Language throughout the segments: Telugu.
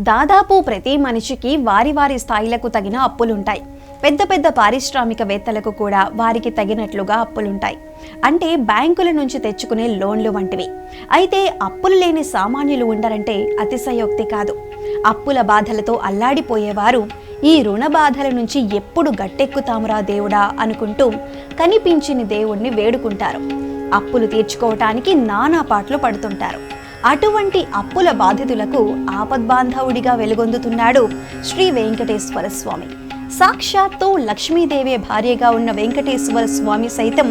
దాదాపు ప్రతి మనిషికి వారి వారి స్థాయిలకు తగిన అప్పులుంటాయి. పెద్ద పెద్ద పారిశ్రామికవేత్తలకు కూడా వారికి తగినట్లుగా అప్పులుంటాయి. అంటే బ్యాంకుల నుంచి తెచ్చుకునే లోన్లు వంటివి. అయితే అప్పులు లేని సామాన్యులు ఉండరంటే అతిశయోక్తి కాదు. అప్పుల బాధలతో అల్లాడిపోయేవారు ఈ రుణ బాధల నుంచి ఎప్పుడు గట్టెక్కుతామురా దేవుడా అనుకుంటూ కనిపించిన దేవుణ్ణి వేడుకుంటారు. అప్పులు తీర్చుకోవటానికి నానా పాటలు పడుతుంటారు. అటువంటి అప్పుల బాధితులకు ఆపద్బాంధవుడిగా వెలుగొందుతున్నాడు శ్రీ వెంకటేశ్వర స్వామి. సాక్షాత్తు లక్ష్మీదేవి భార్యగా ఉన్న వెంకటేశ్వర స్వామి సైతం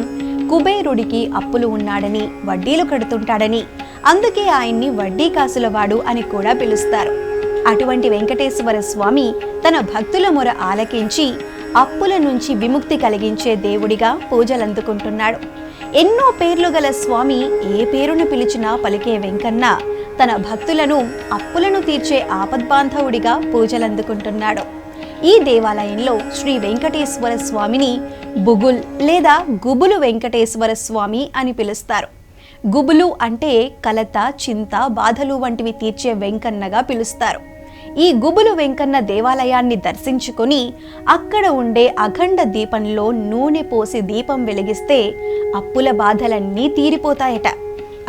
కుబేరుడికి అప్పులు ఉన్నాడని, వడ్డీలు కడుతుంటాడని, అందుకే ఆయన్ని వడ్డీ కాసులవాడు అని కూడా పిలుస్తారు. అటువంటి వెంకటేశ్వర స్వామి తన భక్తుల మొర ఆలకించి అప్పుల నుంచి విముక్తి కలిగించే దేవుడిగా పూజలందుకుంటున్నాడు. ఎన్నో పేర్లు గల స్వామి ఏ పేరును పిలిచినా పలికే వెంకన్న తన భక్తులను అప్పులను తీర్చే ఆపద్బాంధవుడిగా పూజలందుకుంటున్నాడు. ఈ దేవాలయంలో శ్రీ వెంకటేశ్వర స్వామిని బుగుల్ లేదా గుబులు వెంకటేశ్వర స్వామి అని పిలుస్తారు. గుబులు అంటే కలత, చింత, బాధలు వంటివి తీర్చే వెంకన్నగా పిలుస్తారు. ఈ గుబులు వెంకన్న దేవాలయాన్ని దర్శించుకొని అక్కడ ఉండే అఖండ దీపంలో నూనె పోసి దీపం వెలిగిస్తే అప్పుల బాధలన్నీ తీరిపోతాయట.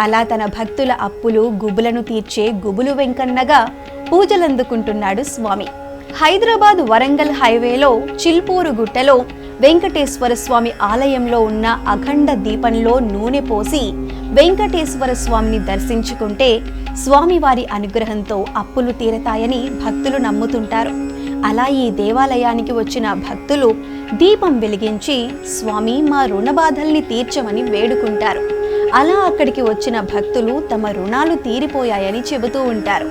అలా తన భక్తుల అప్పులు గుబులను తీర్చే గుబులు వెంకన్నగా పూజలందుకుంటున్నాడు స్వామి. హైదరాబాద్ వరంగల్ హైవేలో చిల్పూరు గుట్టలో వెంకటేశ్వర స్వామి ఆలయంలో ఉన్న అఖండ దీపంలో నూనె పోసి వెంకటేశ్వర స్వామిని దర్శించుకుంటే స్వామివారి అనుగ్రహంతో అప్పులు తీరతాయని భక్తులు నమ్ముతుంటారు. అలా ఈ దేవాలయానికి వచ్చిన భక్తులు దీపం వెలిగించి స్వామి మా రుణ బాధల్ని తీర్చమని వేడుకుంటారు. అలా అక్కడికి వచ్చిన భక్తులు తమ రుణాలు తీరిపోయాయని చెబుతూ ఉంటారు.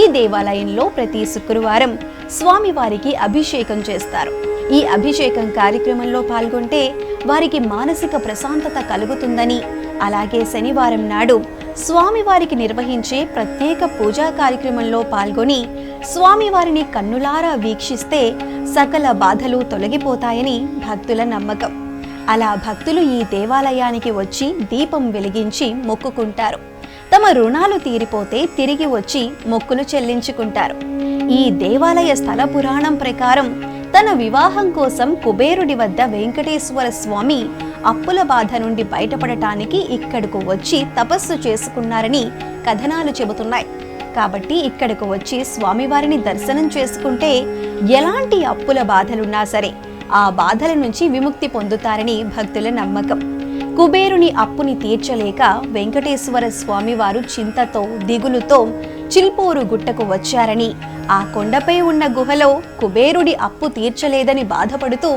ఈ దేవాలయంలో ప్రతి శుక్రవారం స్వామివారికి అభిషేకం చేస్తారు. ఈ అభిషేకం కార్యక్రమంలో పాల్గొంటే వారికి మానసిక ప్రశాంతత కలుగుతుందని, అలాగే శనివారం నాడు స్వామివారికి నిర్వహించే ప్రత్యేక పూజా కార్యక్రమంలో పాల్గొని స్వామివారిని కన్నులారా వీక్షిస్తే సకల బాధలు తొలగిపోతాయని భక్తుల నమ్మకం. అలా భక్తులు ఈ దేవాలయానికి వచ్చి దీపం వెలిగించి మొక్కుకుంటారు. తమ రుణాలు తీరిపోతే తిరిగి వచ్చి మొక్కులు చెల్లించుకుంటారు. ఈ దేవాలయ స్థల పురాణం ప్రకారం తన వివాహం కోసం కుబేరుడి వద్ద వెంకటేశ్వర స్వామి అప్పుల బాధ నుండి బయటపడటానికి ఇక్కడకు వచ్చి తపస్సు చేసుకున్నారని కథనాలు చెబుతున్నాయి. కాబట్టి ఇక్కడకు వచ్చి స్వామివారిని దర్శనం చేసుకుంటే ఎలాంటి అప్పుల బాధలున్నా సరే ఆ బాధల నుంచి విముక్తి పొందుతారని భక్తుల నమ్మకం. కుబేరుని అప్పుని తీర్చలేక వెంకటేశ్వర స్వామివారు చింతతో, దిగులుతో చిల్పూరు గుట్టకు వచ్చారని, ఆ కొండపై ఉన్న గుహలో కుబేరుడి అప్పు తీర్చలేదని బాధపడుతూ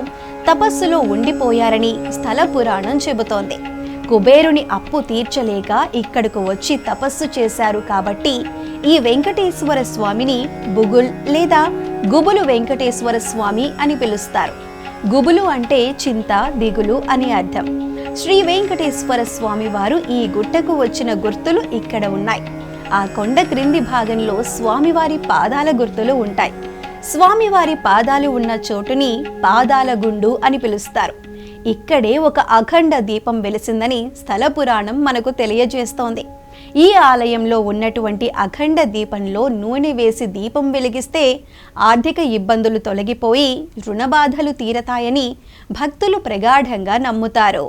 తపస్సులో ఉండిపోయారని స్థల పురాణం చెబుతోంది. కుబేరుని అప్పు తీర్చలేక ఇక్కడకు వచ్చి తపస్సు చేశారు కాబట్టి ఈ వెంకటేశ్వర స్వామిని బుగుల్ లేదా గుబులు వెంకటేశ్వర స్వామి అని పిలుస్తారు. గుబులు అంటే చింత, దిగులు అని అర్థం. శ్రీ వెంకటేశ్వర స్వామి వారు ఈ గుట్టకు వచ్చిన గుర్తులు ఇక్కడ ఉన్నాయి. ఆ కొండ క్రింది భాగంలో స్వామివారి పాదాల గుర్తులు ఉంటాయి. స్వామివారి పాదాలు ఉన్న చోటుని పాదాల గుండు అని పిలుస్తారు. ఇక్కడే ఒక అఖండ దీపం వెలిసిందని స్థల పురాణం మనకు తెలియజేస్తోంది. ఈ ఆలయంలో ఉన్నటువంటి అఖండ దీపంలో నూనె వేసి దీపం వెలిగిస్తే ఆర్థిక ఇబ్బందులు తొలగిపోయి రుణబాధలు తీరతాయని భక్తులు ప్రగాఢంగా నమ్ముతారు.